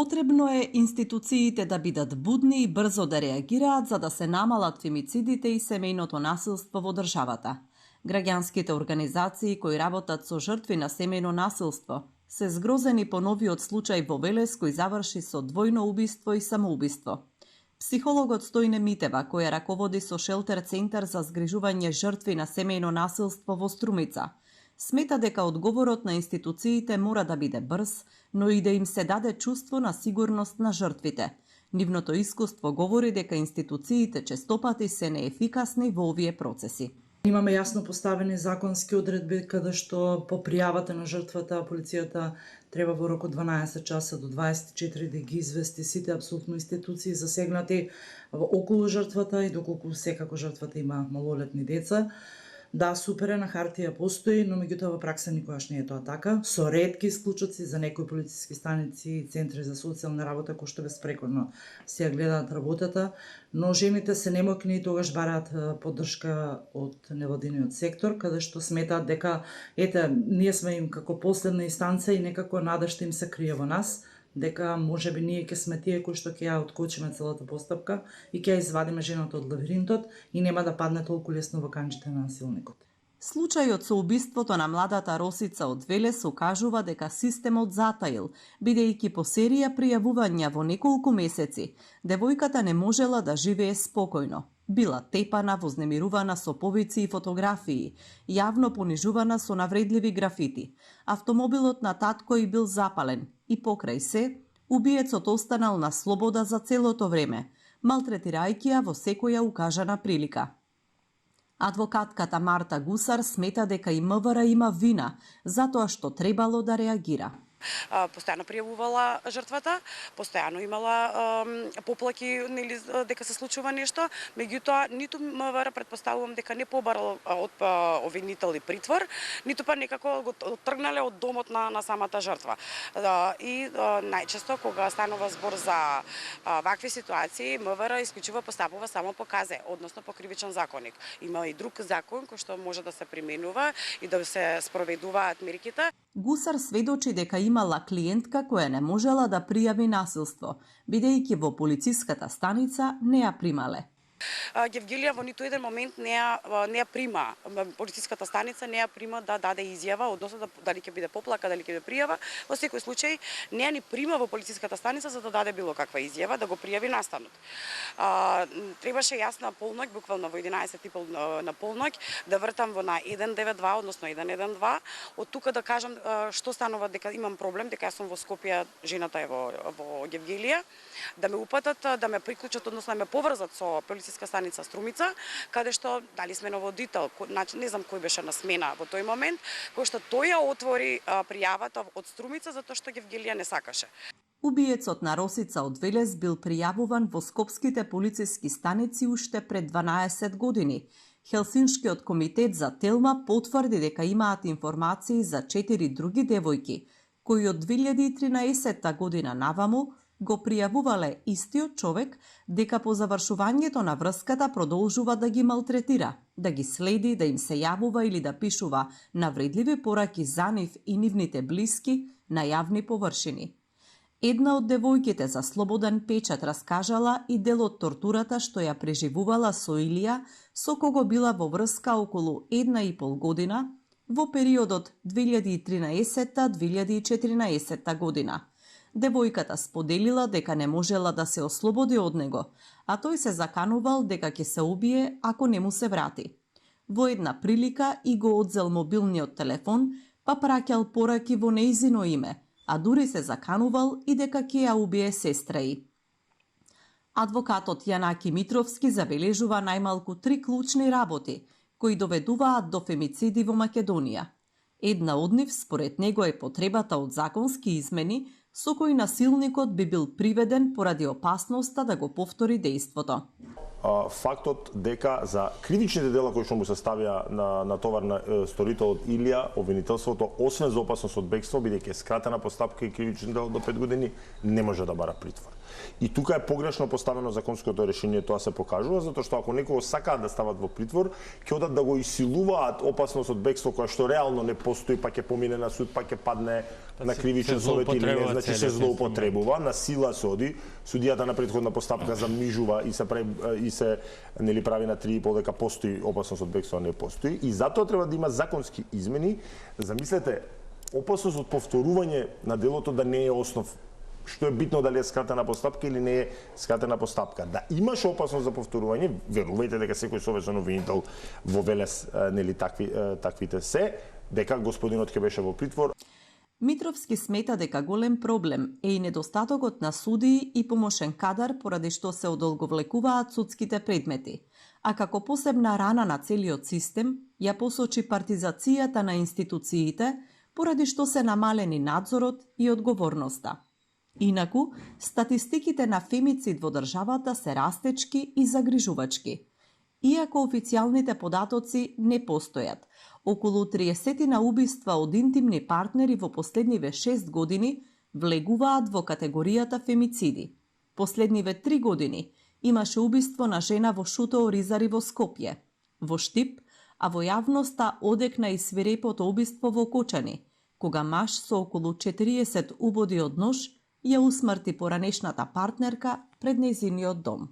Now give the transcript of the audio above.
Потребно е институциите да бидат будни и брзо да реагираат за да се намалат фемицидите и семејното насилство во државата. Граѓанските организации кои работат со жртви на семејно насилство се згрозени по новиот случај во Велес кој заврши со двојно убиство и самоубиство. Психологот Стојне Митева, која раководи со Шелтер Центар за згрижување жртви на семејно насилство во Струмица, смета дека одговорот на институциите мора да биде брз, но и да им се даде чувство на сигурност на жртвите. Нивното искуство говори дека институциите честопати се неефикасни во овие процеси. Имаме јасно поставени законски одредби каде што по пријавата на жртвата полицијата треба во рок од 12 часа до 24 да ги извести сите апсолутно институции засегнати околу жртвата и доколку секако жртвата има малолетни деца. Да, супер е, на хартија постои, но меѓутоа во пракса никогаш не е тоа така. Со ретки исклучоци за некои полициски станици и центри за социјална работа кои што безпрекорно си ја гледаат работата, но жените се немокни и тогаш бараат поддршка од невладиниот сектор, каде што сметаат дека ние сме им како последна инстанца и некако надежта им се крие во нас, дека можеби ние ќе сме тие кои што ќе ја откочиме целата постапка и ќе ја извадиме жената од лавиринтот и нема да падне толку лесно во канџите на насилникот. Случајот со убиството на младата Росица од Велес укажува дека системот затаил, бидејќи по серија пријавувања во неколку месеци, девојката не можела да живее спокојно. Била тепана, вознемирувана со повици и фотографии, јавно понижувана со навредливи графити. Автомобилот на татко и бил запален и покрај се, убиецот останал на слобода за целото време, малтретирајќи ја во секоја укажана прилика. Адвокатката Марта Гусар смета дека и МВР има вина затоа што требало да реагира. Постојано пријавувала жртвата, постојано имала поплаки дека се случува нешто, меѓутоа ниту МВР претпоставувам дека не побарал од обвинител и притвор, ниту па некако го тргнале од домот на самата жртва. И најчесто кога станува збор за вакви ситуации, МВР исклучиво постапува само по КЗ, односно по кривичен законник. Има и друг закон кој што може да се применува и да се спроведуваат мерките. Гусар сведочи дека имала клиентка која не можела да пријави насилство, бидејќи во полициската станица не ја примале. Гевгелија во ниту еден момент не ја прима, полициската станица не ја прима да даде изјава, односно дали ќе биде поплака, дали ќе биде пријава. Во секој случај не ја ни прима во полициската станица за да даде било каква изјава, да го пријави настанот. Требаше јас на полноќ, буквално во 11:30 на полноќ, да вртам на 192, односно 112, од тука да кажам што станува, дека имам проблем, дека јас сум во Скопје, жената е во Гевгелија, да ме упатат, да ме приклучат, односно да ме поврзат со полициска станица Струмица, каде што дали сменоводител, значи не знам кој беше на смена во тој момент, кој што тој ја отвори пријавата од Струмица затоа што Гевгелија не сакаше. Убиецот на Росица од Велес бил пријавуван во скопските полициски станици уште пред 12 години. Хелсиншкиот комитет за Телма потврди дека имаат информации за 4 други девојки, кои од 2013 година наваму го пријавувале истиот човек дека по завршувањето на врската продолжува да ги малтретира, да ги следи, да им се јавува или да пишува навредливи пораки за нив и нивните блиски на јавни површини. Една од девојките за слободен печат раскажала и дел од тортурата што ја преживувала со Илија, со кого била во врска околу 1,5 година во периодот 2013-2014 година. Девојката споделила дека не можела да се ослободи од него, а тој се заканувал дека ќе се убие ако не му се врати. Во една прилика и го одзел мобилниот телефон, па праќал пораки во нејзино име, а дури се заканувал и дека ќе ја убие сестра ѝ. Адвокатот Јанаки Митровски забележува најмалку 3 клучни работи, кои доведуваат до фемициди во Македонија. Една од нив, според него, е потребата од законски измени со кои насилникот би бил приведен поради опасноста да го повтори дејството. фактот дека за кривичните дела кои што му се ставија на товар на сторителот Илија, обвинителството, освен за опасност од бегство, бидејќи е скратена постапка и кривично дело до 5 години, не може да бара притвор. И тука е погрешно поставено законското решение, тоа се покажува, затоа што ако некого сакаат да стават во притвор, ќе одат да го исилуваат опасност од бегство која што реално не постои, па ќе помине на суд, па ќе падне на кривичен совет или не, значи се злоупотребува, на сила се оди, судијата на претходна постапка замнижува и се нели прави на 3,5 дека постои опасност од бегство, не постои, и затоа треба да има законски измени. Замислете, опасност од повторување на делото да не е основ. Што е битно дали е скратена постапка или не е скратена постапка. Да имаш опасност за повторување, верувајте дека секој совесен обвинител во Велес нели таквите се, дека господинот ќе беше во притвор. Митровски смета дека голем проблем е и недостатокот на судии и помошен кадар поради што се одолговлекуваат судските предмети. А како посебна рана на целиот систем ја посочи партизацијата на институциите поради што се намалени надзорот и одговорноста. Инаку, статистиките на фемицид во државата се растечки и загрижувачки. Иако официјалните податоци не постојат, околу 30 на убиства од интимни партнери во последниве 6 години влегуваат во категоријата фемициди. Последниве 3 години имаше убиство на жена во Шутео Ризари во Скопје, во Штип, а во јавноста одекна и свирепото убиство во Кочани, кога маж со околу 40 убоди од нож ја усмрти поранешната партнерка пред нејзиниот дом.